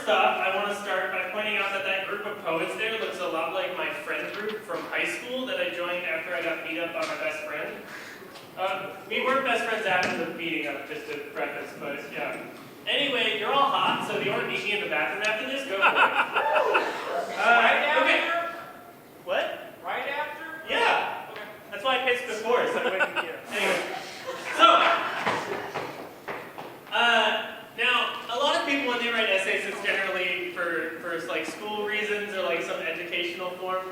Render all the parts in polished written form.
first off, I want to start by pointing out that that group of poets there looks a lot like my friend group from high school that I joined after I got beat up by my best friend. We weren't best friends after the beating up, just to preface, but yeah. Anyway, you're all hot, so if you want to meet me in the bathroom after this, go for it. Right after? Okay. What? Right after? Yeah. Okay. That's why I pitched before, so I wouldn't, Anyway. So, now, a lot of people when they write essays, it's generally for like school reasons or like some educational form.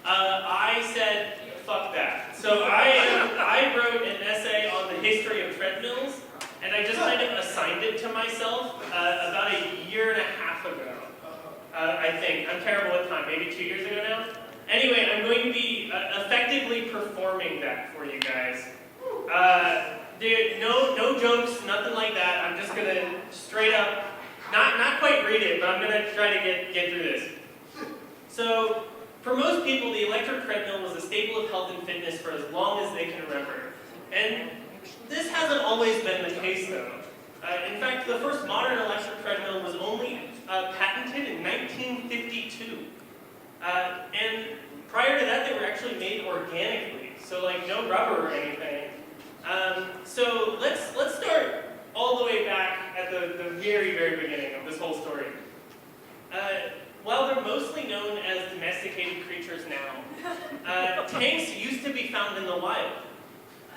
I said, fuck that. So I wrote an essay on the history of treadmills, and I just kind of assigned it to myself about a year and a half ago, I think. I'm terrible with time, maybe 2 years ago now. Anyway, I'm going to be effectively performing that for you guys. Dude, no jokes, nothing like that. I'm just gonna straight up, not quite read it, but I'm gonna try to get through this. So, for most people, the electric treadmill was a staple of health and fitness for as long as they can remember. And this hasn't always been the case, though. In fact, the first modern electric treadmill was only patented in 1952. And prior to that, they were actually made organically, so like no rubber or anything. So let's start all the way back at the very, very beginning of this whole story. While they're mostly known as domesticated creatures now, tanks used to be found in the wild.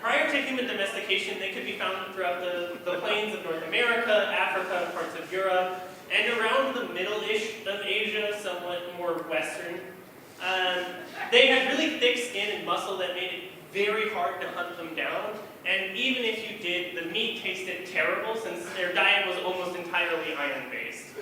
Prior to human domestication, they could be found throughout the plains of North America, Africa, parts of Europe, and around the middle-ish of Asia, somewhat more western. They had really thick skin and muscle that made it very hard to hunt them down, and even if you did, the meat tasted terrible since their diet was almost entirely iron-based.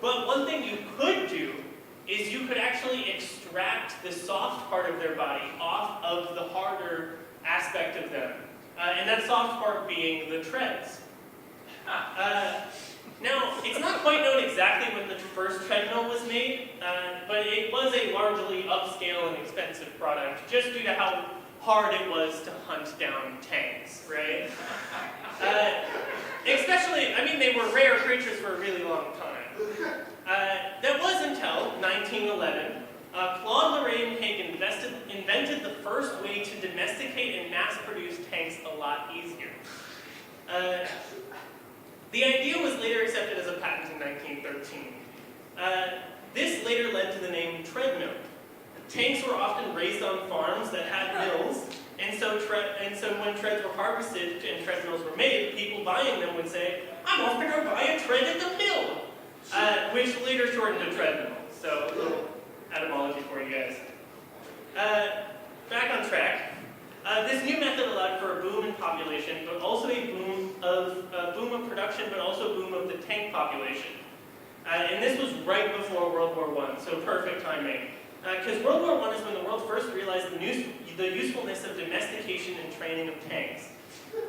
But one thing you could do is you could actually extract the soft part of their body off of the harder aspect of them, and that soft part being the treads. Now, it's not quite known exactly when the first treadmill was made, but it was a largely upscale and expensive product, just due to how hard it was to hunt down tanks, right? Especially, I mean, they were rare creatures for a really long time. That was until 1911, Claude Lorraine Hagen invented the first way to domesticate and mass-produce tanks a lot easier. The idea was later accepted as a patent in 1913. This later led to the name treadmill. Tanks were often raised on farms that had mills, and so when treads were harvested and treadmills were made, people buying them would say, I'm off to go buy a tread at the mill, which later shortened to treadmill. So a little etymology for you guys. Back on track. This new method allowed for a boom in population, but also a boom of production, but also a boom of the tank population. And this was right before World War I, so perfect timing. Because World War I is when the world first realized the usefulness of domestication and training of tanks.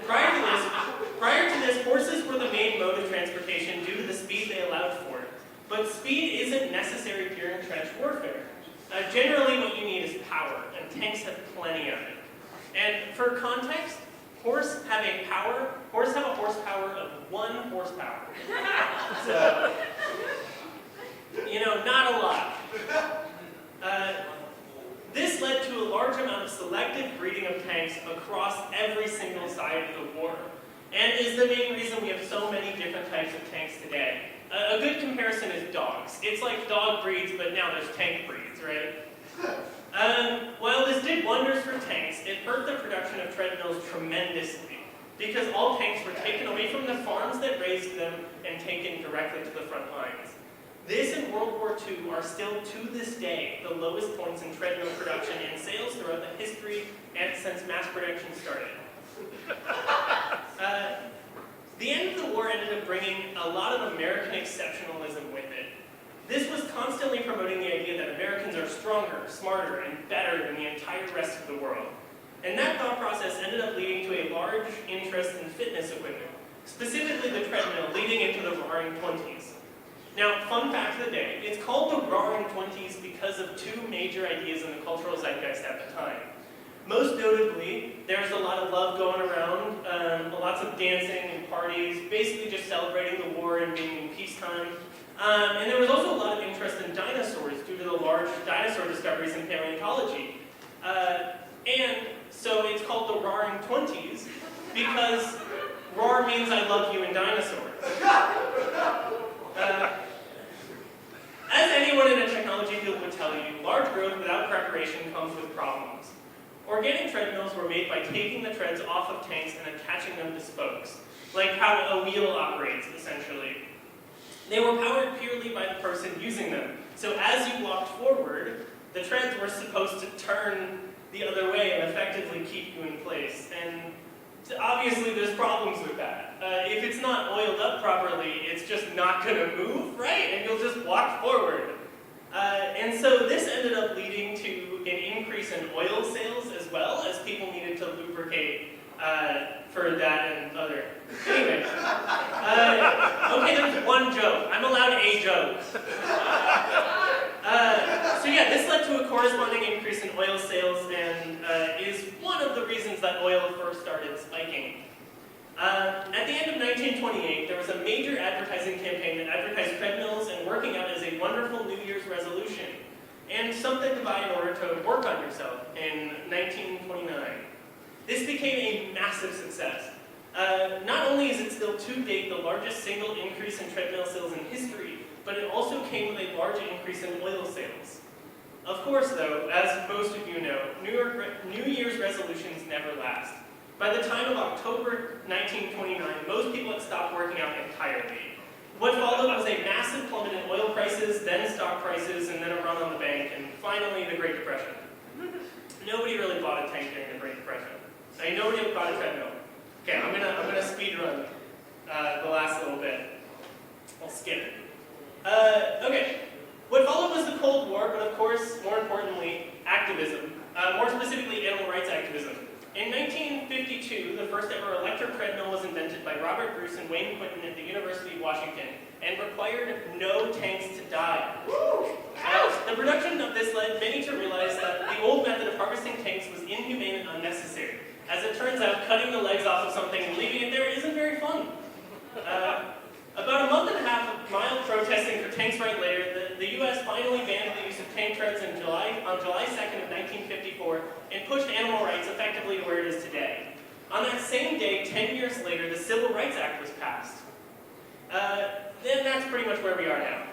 Prior to this, horses were the main mode of transportation due to the speed they allowed for. But speed isn't necessary during trench warfare. Generally, what you need is power, and tanks have plenty of it. And for context, horses have a horsepower of 1 horsepower. So, not a lot. This led to a large amount of selective breeding of tanks across every single side of the war, and is the main reason we have so many different types of tanks today. A good comparison is dogs. It's like dog breeds, but now there's tank breeds, right? While this did wonders for tanks, it hurt the production of treadmills tremendously, because all tanks were taken away from the farms that raised them and taken directly to the front lines. This and World War II are still, to this day, the lowest points in treadmill production and sales throughout the history and since mass production started. The end of the war ended up bringing a lot of American exceptionalism with it. This was constantly promoting the idea that Americans are stronger, smarter, and better than the entire rest of the world. And that thought process ended up leading to a large interest in fitness equipment, specifically the treadmill, leading into the Roaring '20s. Now, fun fact of the day, it's called the Roaring '20s because of 2 major ideas in the cultural zeitgeist at the time. Most notably, there's a lot of love going around, lots of dancing and parties, basically just celebrating the war and being in peacetime. And there was also a lot of interest in dinosaurs due to the large dinosaur discoveries in paleontology. And so it's called the Roaring Twenties, because roar means I love you in dinosaurs. As anyone in a technology field would tell you, large growth without preparation comes with problems. Organic treadmills were made by taking the treads off of tanks and attaching them to spokes, like how a wheel operates, essentially. They were powered purely by the person using them, so as you walked forward, the treads were supposed to turn the other way and effectively keep you in place. And obviously there's problems with that. If it's not oiled up properly, it's just not going to move, right? And you'll just walk forward. And so this ended up leading to an increase in oil sales as well, as people needed to lubricate for that and other. Anyway. Okay, there's one joke. I'm allowed a joke. So yeah, this led to a corresponding increase in oil sales and is one of the reasons that oil first started spiking. At the end of 1928, there was a major advertising campaign that advertised treadmills and working out as a wonderful New Year's resolution, and something to buy in order to work on yourself in 1929. This became a massive success. Not only is it still to date the largest single increase in treadmill sales in history, but it also came with a large increase in oil sales. Of course, though, as most of you know, New Year's resolutions never last. By the time of October 1929, most people had stopped working out entirely. What followed was a massive plummet in oil prices, then stock prices, and then a run on the bank, and finally the Great Depression. Nobody really bought a tank during the Great Depression. I mean, nobody bought a treadmill. Okay, I'm gonna speed run the last little bit. I'll skip it. Okay, what followed was the Cold War, but of course, more importantly, activism. More specifically, animal rights activism. In 1952, the first ever electric treadmill was invented by Robert Bruce and Wayne Quinton at the University of Washington, and required no tanks to die. The production of this led many to realize that the old method of harvesting tanks was inhumane and unnecessary. As it turns out, cutting the legs off of something and leaving it there isn't very fun. About a month and a half of mild protesting for tanks right later, the U.S. finally banned the use of tank treads on July 2nd of 1954 and pushed animal rights effectively to where it is today. On that same day, 10 years later, the Civil Rights Act was passed. Then that's pretty much where we are now.